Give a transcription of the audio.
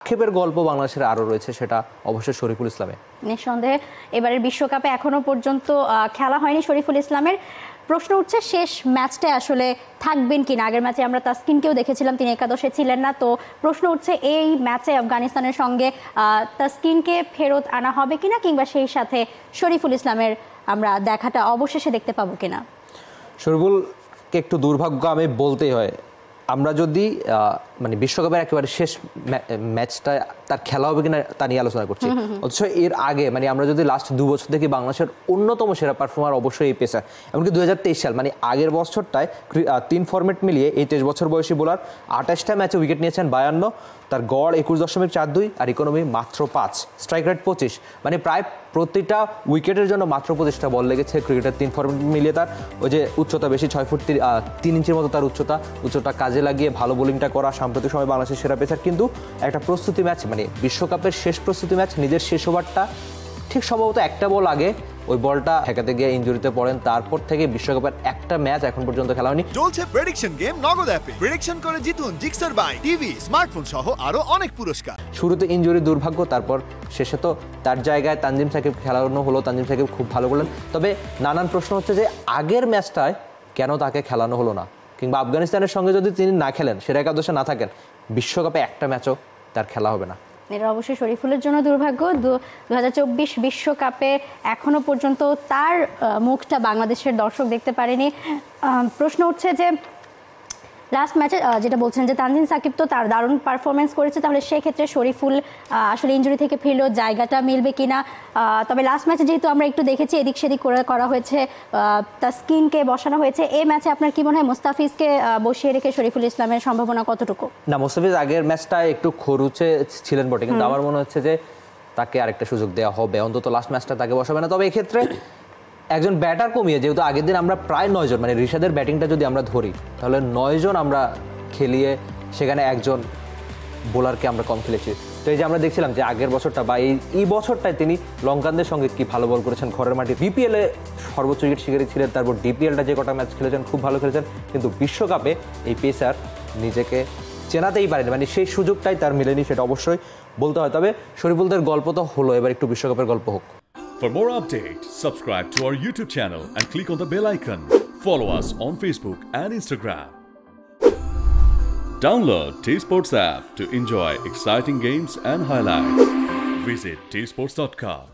আক্ষেপের গল্প বাংলাদেশের আরও রয়েছে, সেটা অবশ্যই শরীফুল ইসলামে। নিঃসন্দেহে এবারের বিশ্বকাপে এখনো পর্যন্ত খেলা হয়নি শরীফুল ইসলামের। প্রশ্ন উঠছে শেষ ম্যাচটায় আসলে থাকবেন কিনা। আগের ম্যাচে আমরা তাসকিনকেও দেখেছিলাম, তিনি একাদশে ছিলেন না। তো প্রশ্ন উঠছে এই ম্যাচে আফগানিস্তানের সঙ্গে তাসকিনকে ফেরত আনা হবে কিনা, কিংবা সেই সাথে শরীফুল ইসলামের আমরা দেখাটা অবশেষে দেখতে পাবো কিনা। শরীফুলকে একটু দুর্ভাগ্য আমি বলতেই হয়। আমরা যদি মানে বিশ্বকাপের একেবারে শেষ ম্যাচটা তার খেলা হবে কিনা তা নিয়ে আলোচনা করছি, অথচ এর আগে মানে আমরা যদি লাস্ট 2 বছর দেখি বাংলাদেশের অন্যতম সেরা পারফর্মার অবশ্যই এই পেসার। এমনকি 2023 সাল মানে আগের বছরটায় 3 ফরম্যাট মিলিয়ে এই 23 বছর বয়সী বোলার 28টা ম্যাচে উইকেট নিয়েছেন 52, তার গড় 21.42 আর ইকোনমি মাত্র 5, স্ট্রাইক রেট 25, মানে প্রায় প্রতিটা উইকেটের জন্য মাত্র 25টা বল লেগেছে। ক্রিকেটের 3 ফরম্যাট মিলিয়ে তার ওই যে উচ্চতা বেশি 6 ফুট 3 ইঞ্চির মতো তার উচ্চতা কাজে লাগিয়ে ভালো বোলিংটা করা সাম্প্রতিক সময় বাংলাদেশের সেরা পেসার। কিন্তু একটা প্রস্তুতি ম্যাচ মানে বিশ্বকাপের শেষ প্রস্তুতি ম্যাচ, নিজের শেষ ওভারটা ঠিক সম্ভবত একটা বল আগে ওই বলটা ঠেকাতে গিয়ে ইনজুরিতে পড়েন। তারপর থেকে বিশ্বকাপের একটা ম্যাচ এখন পর্যন্ত খেলা হয়নি। চলছে প্রেডিকশন গেম নগদ অ্যাপে। প্রেডিকশন করে জিতুন জিক্সার বাই টিভি, স্মার্টফোন সহ আরো অনেক পুরস্কার। শুরুতে ইনজুরি দুর্ভাগ্য, তারপর শেষে তো তার জায়গায় তানজিম সাকিব খেলানো হলো। তানজিম সাকিব খুব ভালো করলেন। তবে নানান প্রশ্ন হচ্ছে যে আগের ম্যাচটায় কেন তাকে খেলানো হলো না, কিংবা আফগানিস্তানের সঙ্গে যদি তিনি না খেলেন, সেরা একাদশে না থাকেন, বিশ্বকাপে একটা ম্যাচও তার খেলা হবে না। এটা অবশ্যই শরীফুলের জন্য দুর্ভাগ্য। 2024 বিশ্বকাপে এখনো পর্যন্ত তার মুখটা বাংলাদেশের দর্শক দেখতে পারেনি। প্রশ্ন উঠছে যে লাস্ট ম্যাচে যেটা বলছেন যে তানজিম সাকিব তো তার দারুণ পারফরমেন্স করেছে, তাহলে সেক্ষেত্রে শরীফুল আসলে ইনজুরি থেকে ফিরলেও জায়গাটা মিলবে কিনা। তবে লাস্ট ম্যাচে যেহেতু আমরা একটু দেখেছি এদিক সেদিক করা হয়েছে, তাসকিনকে বসানো হয়েছে, এই ম্যাচে আপনার কি মনে হয় মুস্তাফিজকে বসিয়ে রেখে শরীফুল ইসলামের সম্ভাবনা কতটুকু? না, মুস্তাফিজ আগের ম্যাচটা একটু খরুচে ছিলেন বটে, কিন্তু আমার মনে হচ্ছে যে তাকে আরেকটা সুযোগ দেওয়া হবে, অন্তত লাস্ট ম্যাচটা তাকে বসাবে না। তবে এক্ষেত্রে একজন ব্যাটার কমিয়ে, যেহেতু আগের দিন আমরা প্রায় 9 জন মানে রিশাদের ব্যাটিংটা যদি আমরা ধরি, তাহলে 9 জন আমরা সেখানে একজন বোলারকে আমরা কম খেলেছি। তো এই যে আমরা দেখছিলাম যে আগের বছরটা বা এই বছরটায় তিনি লঙ্কানদের সঙ্গে কি ভালো বল করেছেন ঘরের মাঠে। বিপিএলে সর্বোচ্চ উইকেট শিকারী ছিলেন, তারপর ডিপিএলটা যে কটা ম্যাচ খেলেছেন খুব ভালো খেলেছেন, কিন্তু বিশ্বকাপে এই পেসার নিজেকে চেনাতেই পারেনি, মানে সেই সুযোগটাই তার মিলেনি, সেটা অবশ্যই বলতে হয়। তবে শরীফুলদের গল্প তো হলো, এবার একটু বিশ্বকাপের গল্প হোক। For more updates, subscribe to our YouTube channel and click on the bell icon. Follow us on Facebook and Instagram. Download T-Sports app to enjoy exciting games and highlights. Visit tsports.com.